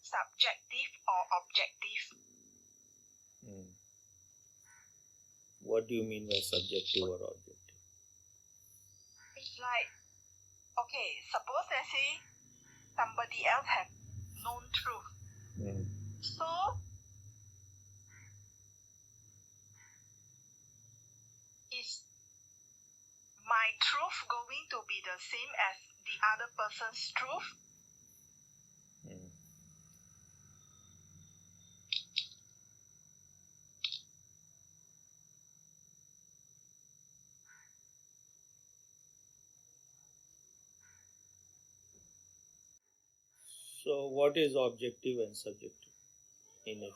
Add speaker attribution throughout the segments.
Speaker 1: subjective or objective?
Speaker 2: What do you mean by subjective or objective?
Speaker 1: It's like, okay, suppose let's say somebody else has known truth. So, is my truth going to be the same as the other person's truth?
Speaker 2: So, what is objective and subjective in it?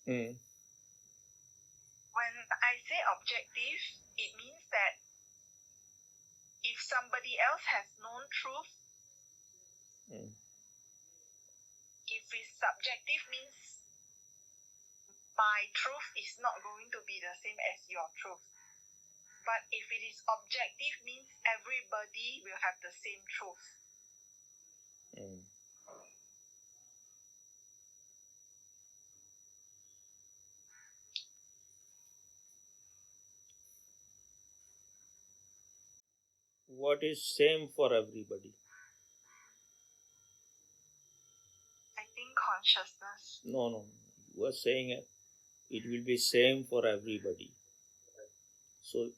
Speaker 1: When I say objective, it means that if somebody else has known truth, if it's subjective means my truth is not going to be the same as your truth. But if it is objective means everybody will have the same truth.
Speaker 2: What is same for everybody?
Speaker 1: I think consciousness.
Speaker 2: No. You were saying it will be same for everybody. So,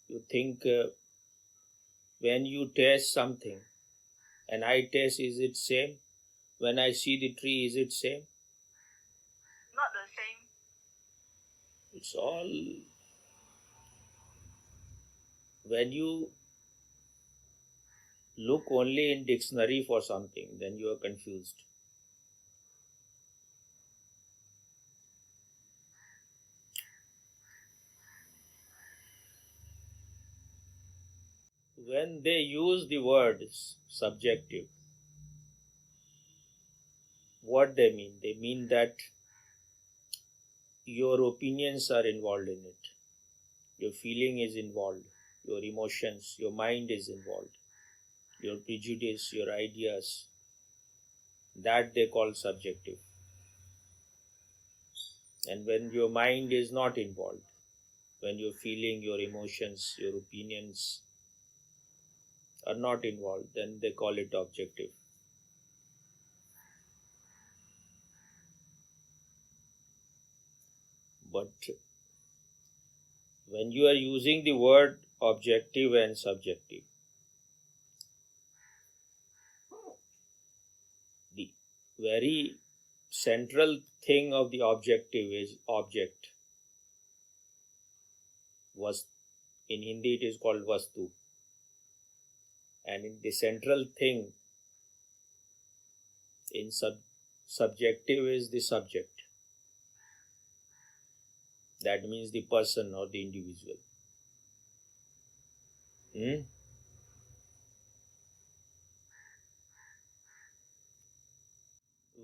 Speaker 2: you think when you taste something and I taste, is it same? When I see the tree, is it same?
Speaker 1: Not the same.
Speaker 2: It's all... When you look only in dictionary for something, then you are confused. When they use the words subjective, what they mean? They mean that your opinions are involved in it. Your feeling is involved. Your emotions, your mind is involved. Your prejudice, your ideas, that they call subjective. And when your mind is not involved, when your feeling, your emotions, your opinions are not involved, then they call it objective. But when you are using the word objective and subjective, the very central thing of the objective is object. In Hindi it is called vastu. And in the central thing in subjective is the subject. That means the person or the individual.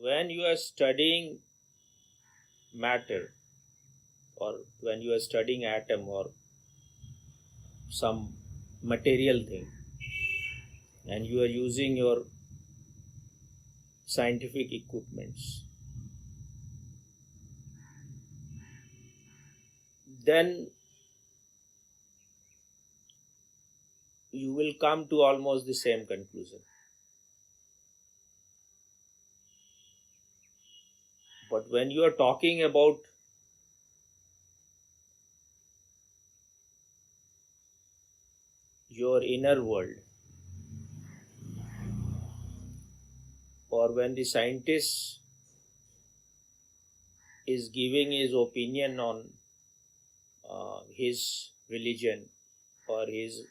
Speaker 2: When you are studying matter, or when you are studying atom or some material thing, and you are using your scientific equipments, then you will come to almost the same conclusion. But when you are talking about your inner world, or when the scientist is giving his opinion on his religion or his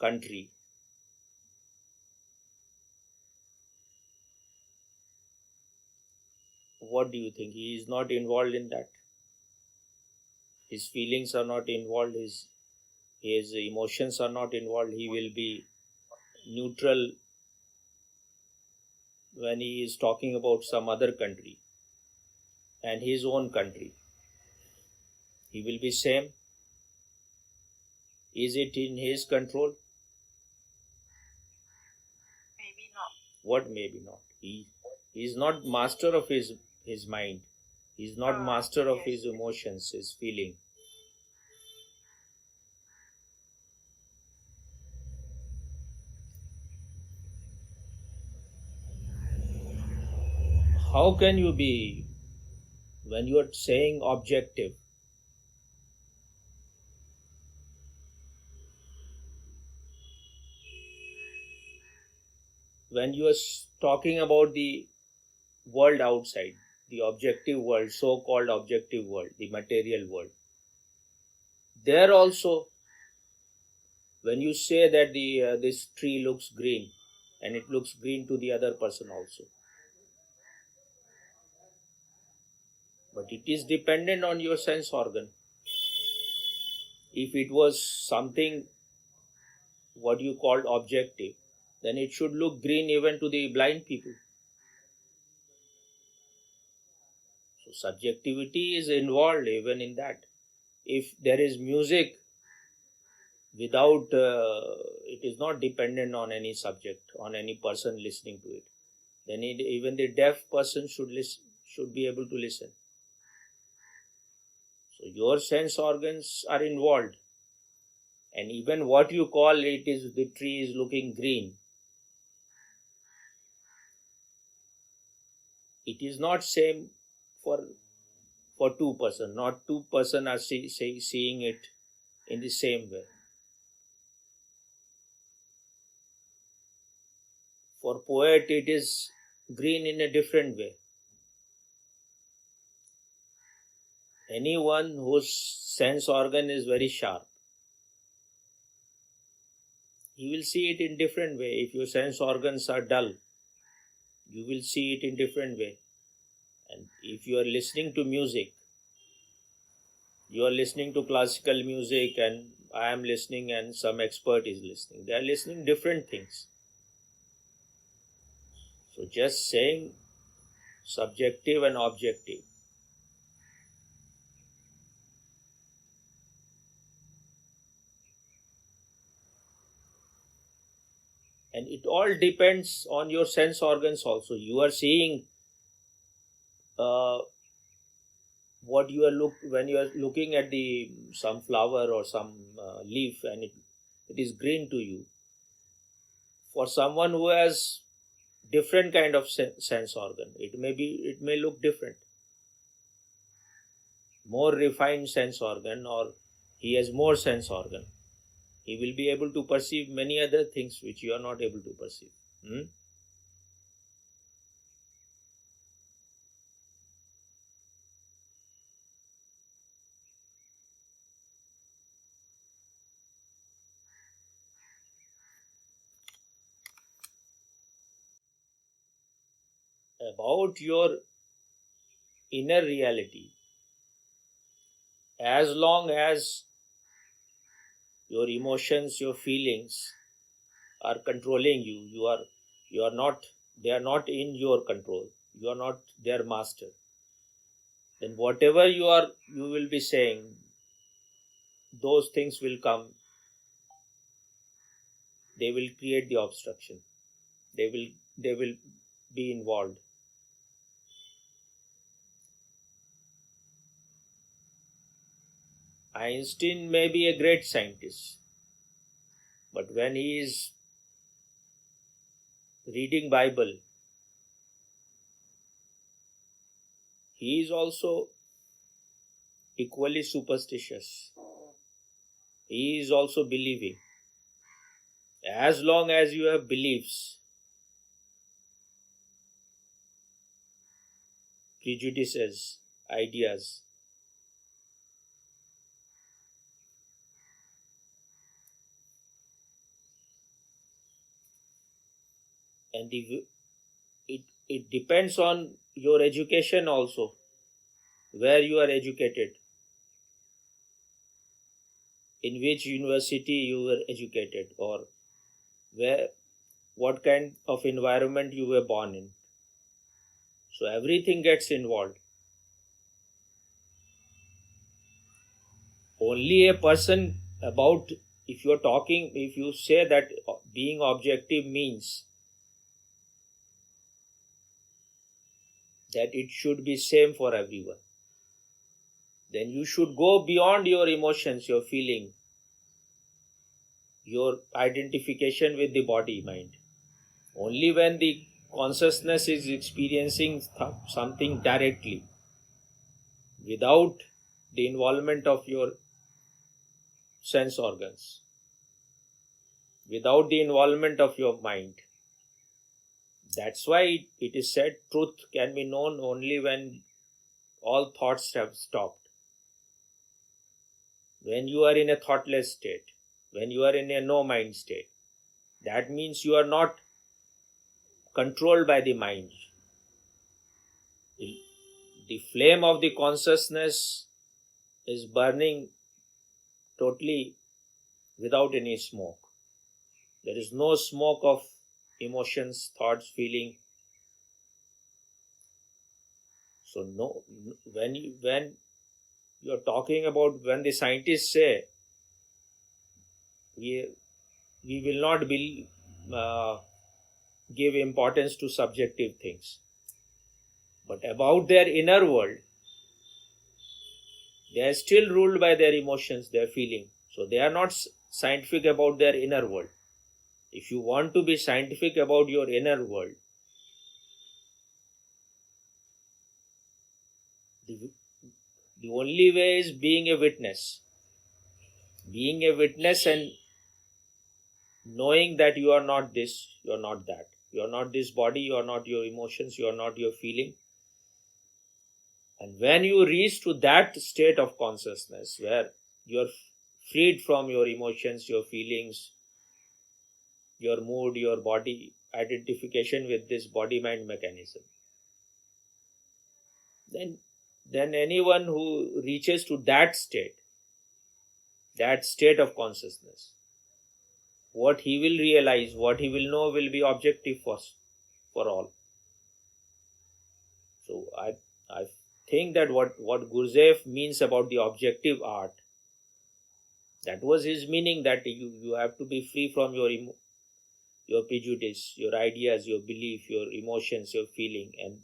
Speaker 2: country, what do you think? He is not involved in that. His feelings are not involved. His emotions are not involved. He will be neutral when he is talking about some other country and his own country. He will be same. Is it in his control?
Speaker 1: Maybe not.
Speaker 2: What maybe not? He is not master of his mind. He is not master of his emotions, his feeling. How can you be, when you are saying objective, when you are talking about the world outside, the objective world, so-called objective world, the material world, there also, when you say that this tree looks green, and it looks green to the other person also, but it is dependent on your sense organ. If it was something what you called objective, then it should look green even to the blind people. So subjectivity is involved even in that. If there is music without, it is not dependent on any subject, on any person listening to it, then even the deaf person should be able to listen. So your sense organs are involved, and even what you call it is the tree is looking green, it is not same for two person. Not two person are seeing it in the same way. For poet, it is green in a different way. Anyone whose sense organ is very sharp, he will see it in different way. If your sense organs are dull, you will see it in different way. And if you are listening to music, you are listening to classical music, and I am listening, and some expert is listening. They are listening different things. So just saying subjective and objective, and it all depends on your sense organs also. You are seeing what you are when you are looking at the some flower or some leaf, and it is green to you. For someone who has different kind of sense organ, it may look different. More refined sense organ, or he has more sense organ, he will be able to perceive many other things which you are not able to perceive. About your inner reality, as long as your emotions, your feelings are controlling you, you are not, they are not in your control, you are not their master, then whatever you will be saying, those things will come, they will create the obstruction, they will be involved. Einstein may be a great scientist, but when he is reading Bible, he is also equally superstitious. He is also believing. As long as you have beliefs, prejudices, ideas, and it depends on your education also, where you are educated, in which university you were educated, or what kind of environment you were born in. So everything gets involved. Only a person about if you say that being objective means that it should be same for everyone, then you should go beyond your emotions, your feeling, your identification with the body, mind. Only when the consciousness is experiencing something directly, without the involvement of your sense organs, without the involvement of your mind. That's why it is said truth can be known only when all thoughts have stopped. When you are in a thoughtless state, when you are in a no mind state, that means you are not controlled by the mind. The flame of the consciousness is burning totally without any smoke. There is no smoke of emotions, thoughts, feeling. So when you're talking about, when the scientists say we will not give importance to subjective things, but about their inner world, they are still ruled by their emotions, their feeling. So they are not scientific about their inner world. If you want to be scientific about your inner world, the only way is being a witness. Being a witness and knowing that you are not this, you are not that. You are not this body, you are not your emotions, you are not your feeling. And when you reach to that state of consciousness where you are freed from your emotions, your feelings, your mood, your body, identification with this body-mind mechanism, then anyone who reaches to that state of consciousness, what he will realize, what he will know will be objective for all. So I think that what Gurdjieff means about the objective art, that was his meaning, that you have to be free from your prejudice, your ideas, your belief, your emotions, your feeling, and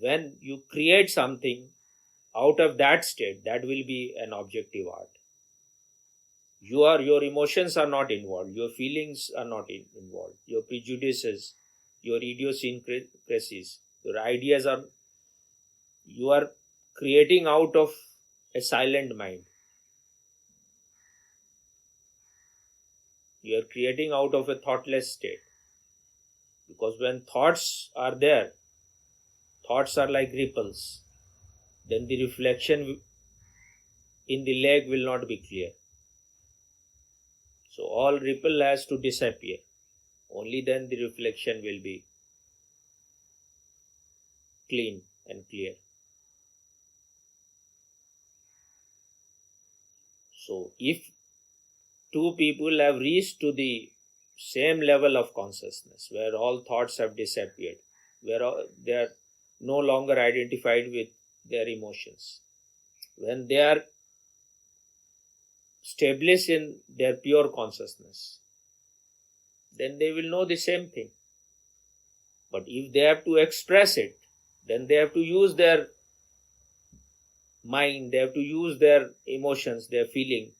Speaker 2: when you create something out of that state, that will be an objective art. Your emotions are not involved, your feelings are not involved, your prejudices, your idiosyncrasies, your ideas are, you are creating out of a silent mind. You are creating out of a thoughtless state. Because when thoughts are there, thoughts are like ripples, then the reflection in the lake will not be clear. So all ripple has to disappear. Only then the reflection will be clean and clear. So if two people have reached to the same level of consciousness, where all thoughts have disappeared, where they are no longer identified with their emotions, when they are established in their pure consciousness, then they will know the same thing. But if they have to express it, then they have to use their mind, they have to use their emotions, their feeling.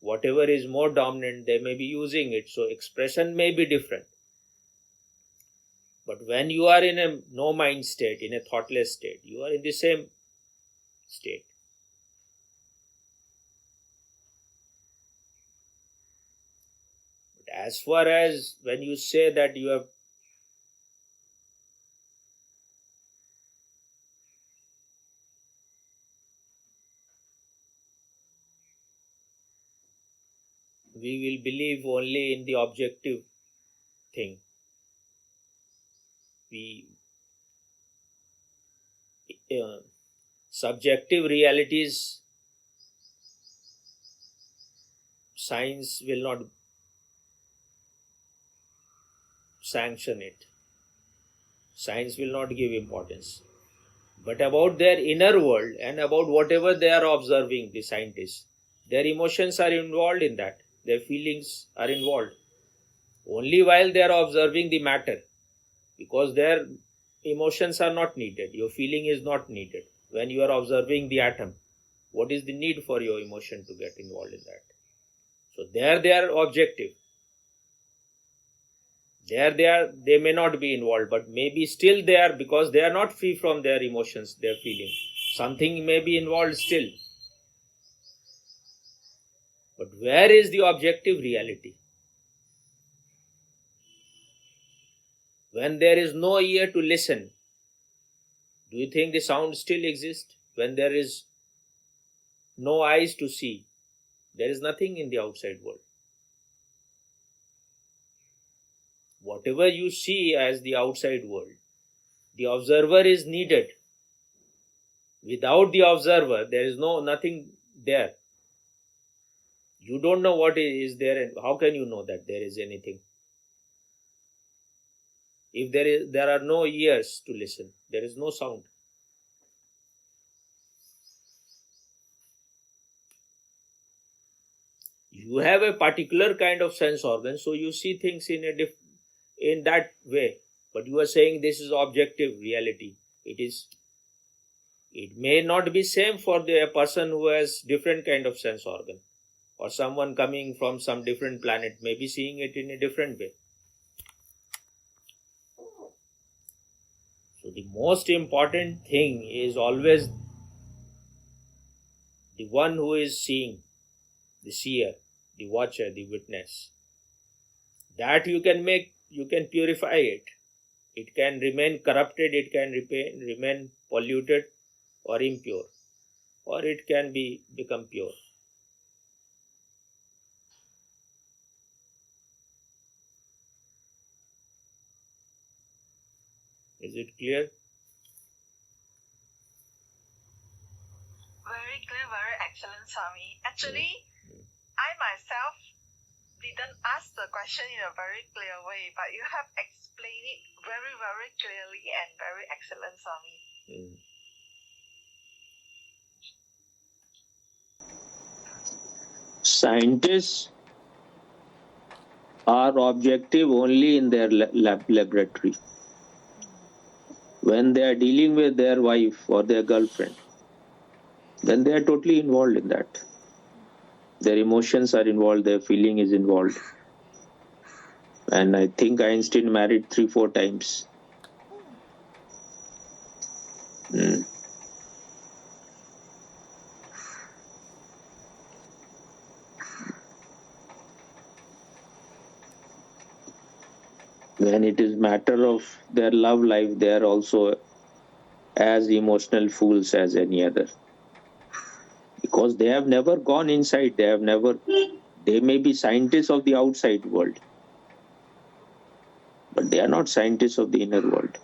Speaker 2: Whatever is more dominant, they may be using it. So expression may be different. But when you are in a no mind state, in a thoughtless state, you are in the same state. But as far as when you say that you have we will believe only in the objective thing. Subjective realities, science will not sanction it. Science will not give importance. But about their inner world and about whatever they are observing, the scientists, Their emotions are involved in that. Their feelings are involved. Only while they are observing the matter, because their emotions are not needed. Your feeling is not needed. When you are observing the atom, what is the need for your emotion to get involved in that? So there they are objective. There they may not be involved, but maybe still they are, because they are not free from their emotions, their feelings. Something may be involved still. But where is the objective reality? When there is no ear to listen, do you think the sound still exists? When there is no eyes to see, there is nothing in the outside world. Whatever you see as the outside world, the observer is needed. Without the observer, there is nothing there. You don't know what is there, and how can you know that there is anything? If there are no ears to listen, there is no sound. You have a particular kind of sense organ, so you see things in that way. But you are saying this is objective reality. It may not be same for a person who has different kind of sense organ, or someone coming from some different planet may be seeing it in a different way. So the most important thing is always the one who is seeing, the seer, the watcher, the witness. That you can purify it. It can remain corrupted, it can remain polluted or impure, or it can become pure. Is it clear?
Speaker 1: Very clear, very excellent, Swami. Actually, I myself didn't ask the question in a very clear way, but you have explained it very, very clearly and very excellent, Swami.
Speaker 2: Scientists are objective only in their laboratory. When they are dealing with their wife or their girlfriend, then they are totally involved in that. Their emotions are involved, their feeling is involved. And I think Einstein married 3-4 times. When it is matter of their love life, they are also as emotional fools as any other. Because they have never gone inside, they may be scientists of the outside world, but they are not scientists of the inner world.